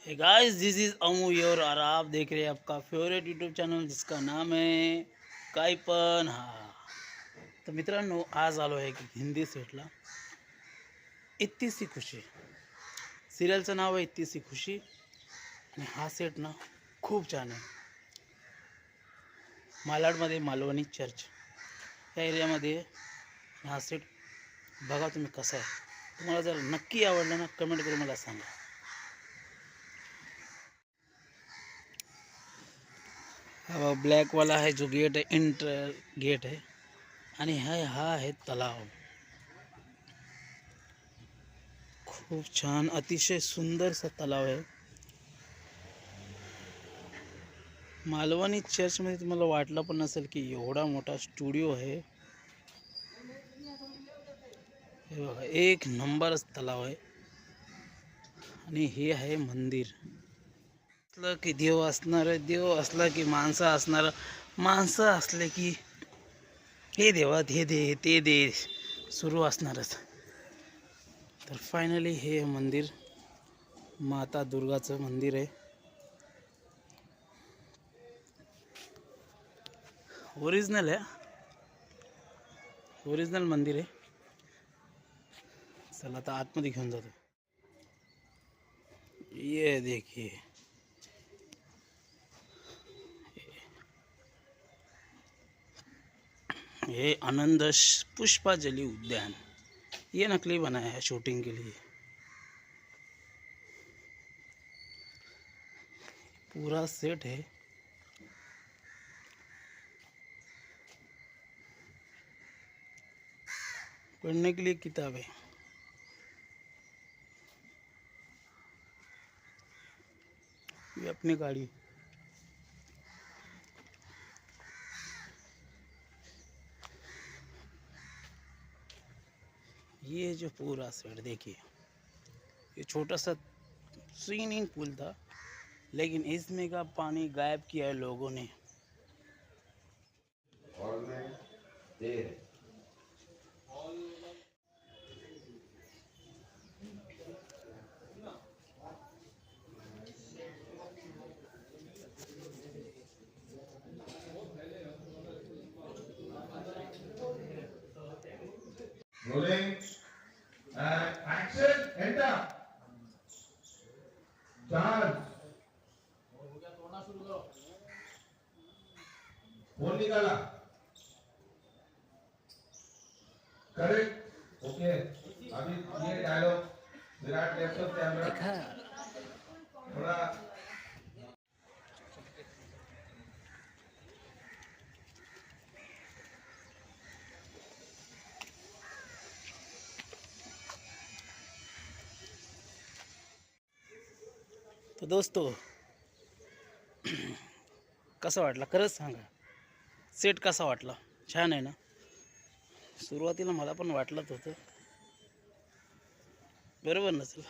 Hey guys, this is Amu your और आप देख रहे हैं आपका फेवरेट यूट्यूब चॅनल जिसका नाम है काय पण हा. तर मित्रांनो, आज आलो आहे की हिंदी सेटला इतनी सी खुशी. सिरियलचं नाव आहे इतनी सी खुशी आणि हा सेट ना खूप छान आहे. मालाडमध्ये मालवणी चर्च या एरियामध्ये हा सेट बघा तुम्ही कसा आहे. तुम्हाला जर नक्की आवडला ना कमेंट करून मला सांगा. हा ब्लॅक वाला है जो गेट है, एंटर गेट है आणि हा आहे तलाव. खूप छान अतिशय सुंदरसा तलाव आहे. मालवणी चर्चमध्ये तुम्हाला वाटलं पण नसेल की एवढा मोठा स्टुडिओ आहे. हे बघा, एक नंबरच तलाव आहे आणि हे आहे मंदिर. असलं की देव असणार, देव असला की माणसं असणार, माणसं असले की हे देवा हे दे ते दे सुरू असणारच. तर फायनली हे मंदिर माता दुर्गाचं मंदिर आहे. ओरिजिनल है, ओरिजिनल मंदिर आहे. चला आता आतमध्ये घेऊन जातो. ये देखिए, ये आनंद पुष्पांजलि उद्यान. ये नकली बनाया है शूटिंग के लिए. पूरा सेट है. पढ़ने के लिए किताब है. ये अपनी गाड़ी. ये जो पूरा सेट देखिए, ये छोटा सा स्विमिंग पूल था लेकिन इसमें का पानी गायब किया है लोगों ने. Rolling and action. Enter. Charge. Phone निकाला. करेक्ट. ओके. अभी ये dialogue Virat left of camera. थोड़ा तर दोस्तो, कसा वाटला खरंच सांगा. सेट कसा वाटला? छान आहे ना. सुरुवातीला मला पण वाटलंच होतं, बरोबर नसेल,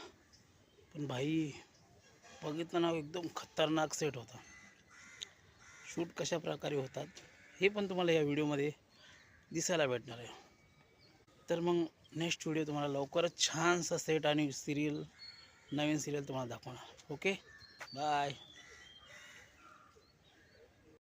पण भाई बघितलं ना एकदम खतरनाक सेट होता. शूट कशा प्रकारे होतात हे पण तुम्हाला या व्हिडिओमध्ये दिसायला भेटणार आहे. तर मग नेक्स्ट व्हिडिओ तुम्हाला लवकरच छानसा सेट आणि सिरियल, नवीन सिरियल तुम्हाला दाखवणार. Okay, bye.